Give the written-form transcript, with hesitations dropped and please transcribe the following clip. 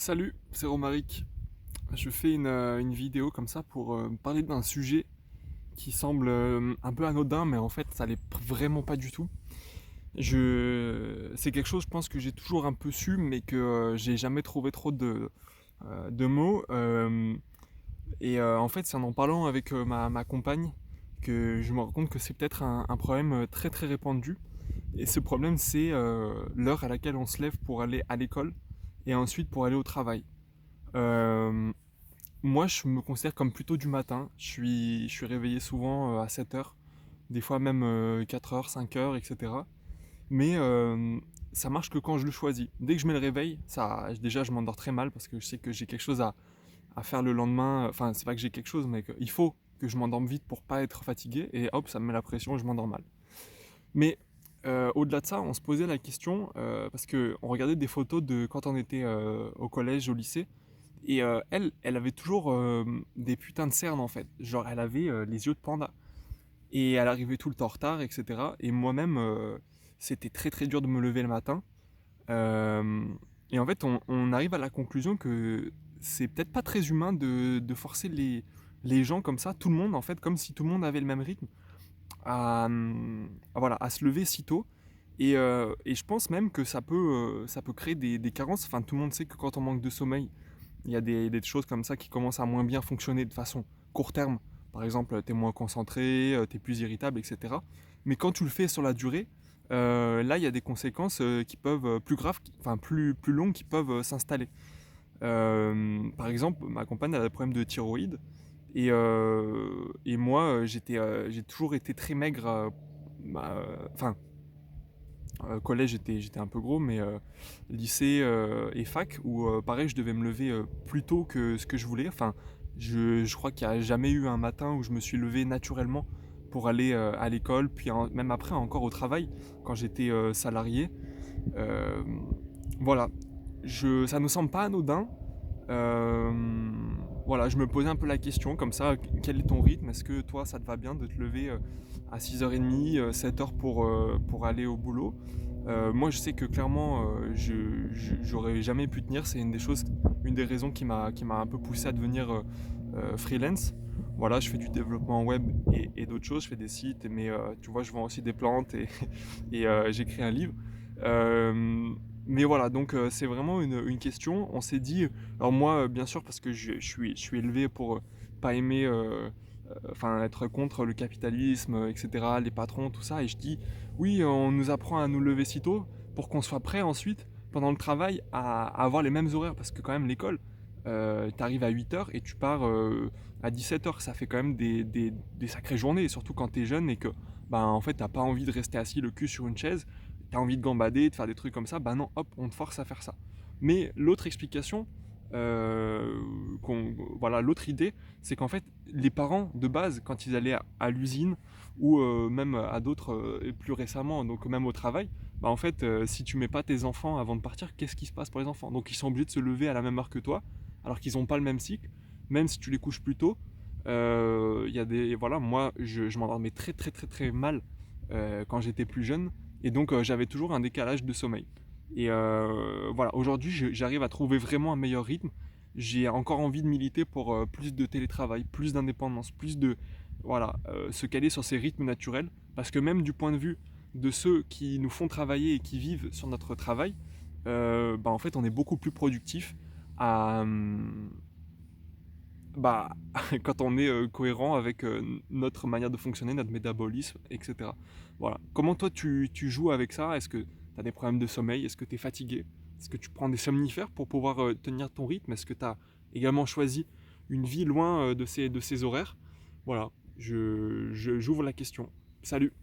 Salut, c'est Romaric. Je fais une vidéo comme ça pour parler d'un sujet qui semble un peu anodin, mais en fait, ça l'est vraiment pas du tout. C'est quelque chose, je pense, que j'ai toujours un peu su, mais que j'ai jamais trouvé trop de mots. En fait, c'est en parlant avec ma compagne que je me rends compte que c'est peut-être un problème très très répandu. Et ce problème, c'est l'heure à laquelle on se lève pour aller à l'école et ensuite pour aller au travail. Euh, Moi, je me considère comme plutôt du matin. Je suis réveillé souvent à 7 heures, des fois même 4 heures, 5 heures, etc. Mais ça marche que quand je le choisis. Dès que je mets le réveil, déjà, je m'endors très mal parce que je sais que j'ai quelque chose à faire le lendemain. Enfin, c'est pas que j'ai quelque chose, mais il faut que je m'endorme vite pour pas être fatigué. Et hop, ça me met la pression et je m'endors mal. Mais au-delà de ça, on se posait la question parce qu'on regardait des photos de quand on était au collège, au lycée. Et elle avait toujours des putains de cernes en fait. Genre, elle avait les yeux de panda. Et elle arrivait tout le temps en retard, etc. Et moi-même, c'était très très dur de me lever le matin. Euh, et en fait, on arrive à la conclusion que c'est peut-être pas très humain de forcer les gens comme ça, tout le monde en fait, comme si tout le monde avait le même rythme, voilà, à se lever si tôt. Et je pense même que ça peut créer des carences. Enfin, tout le monde sait que quand on manque de sommeil, il y a des choses comme ça qui commencent à moins bien fonctionner de façon court terme. Par exemple, tu es moins concentré, tu es plus irritable, etc. Mais quand tu le fais sur la durée, là, il y a des conséquences qui peuvent plus graves, enfin plus longues, qui peuvent s'installer. Par exemple, ma compagne a des problèmes de thyroïde. Et moi, j'ai toujours été très maigre. Enfin, collège, j'étais un peu gros, mais lycée et fac, où pareil, je devais me lever plus tôt que ce que je voulais. Enfin, je crois qu'il n'y a jamais eu un matin où je me suis levé naturellement pour aller à l'école, puis même après encore au travail, quand j'étais salarié. Euh, voilà, ça ne me semble pas anodin. Euh, voilà, je me posais un peu la question comme ça, quel est ton rythme? Est-ce que toi, ça te va bien de te lever à 6h30, 7 heures pour aller au boulot? Moi, je sais que clairement, j'aurais jamais pu tenir. C'est une des raisons qui m'a un peu poussé à devenir freelance. Voilà, je fais du développement web et d'autres choses. Je fais des sites, mais tu vois, je vends aussi des plantes et, et j'écris un livre. Euh, mais voilà, donc c'est vraiment une question. On s'est dit, alors moi, bien sûr, parce que je suis élevé pour pas aimer, enfin être contre le capitalisme, etc., les patrons, tout ça, et je dis, oui, on nous apprend à nous lever si tôt pour qu'on soit prêt ensuite, pendant le travail, à avoir les mêmes horaires, parce que quand même l'école, t'arrives à 8 heures et tu pars à 17 heures, ça fait quand même des sacrées journées, et surtout quand t'es jeune et que, bah, en fait, t'as pas envie de rester assis le cul sur une chaise, t'as envie de gambader, de faire des trucs comme ça, bah non, hop, on te force à faire ça. Mais l'autre explication, voilà, l'autre idée, c'est qu'en fait, les parents, de base, quand ils allaient à l'usine, ou même à d'autres, et plus récemment, donc même au travail, bah en fait, si tu mets pas tes enfants avant de partir, qu'est-ce qui se passe pour les enfants? Donc ils sont obligés de se lever à la même heure que toi, alors qu'ils n'ont pas le même cycle, même si tu les couches plus tôt. Il y a voilà, moi, je m'endormais très très très très mal quand j'étais plus jeune, et donc j'avais toujours un décalage de sommeil. Et voilà, aujourd'hui j'arrive à trouver vraiment un meilleur rythme. J'ai encore envie de militer pour plus de télétravail, plus d'indépendance, plus de voilà, se caler sur ces rythmes naturels. Parce que même du point de vue de ceux qui nous font travailler et qui vivent sur notre travail, bah en fait on est beaucoup plus productif à, bah, quand on est cohérent avec notre manière de fonctionner, notre métabolisme, etc. Voilà. Comment toi tu joues avec ça? Est-ce que tu as des problèmes de sommeil? Est-ce que tu es fatigué? Est-ce que tu prends des somnifères pour pouvoir tenir ton rythme? Est-ce que tu as également choisi une vie loin de ces horaires? Voilà, j'ouvre la question. Salut!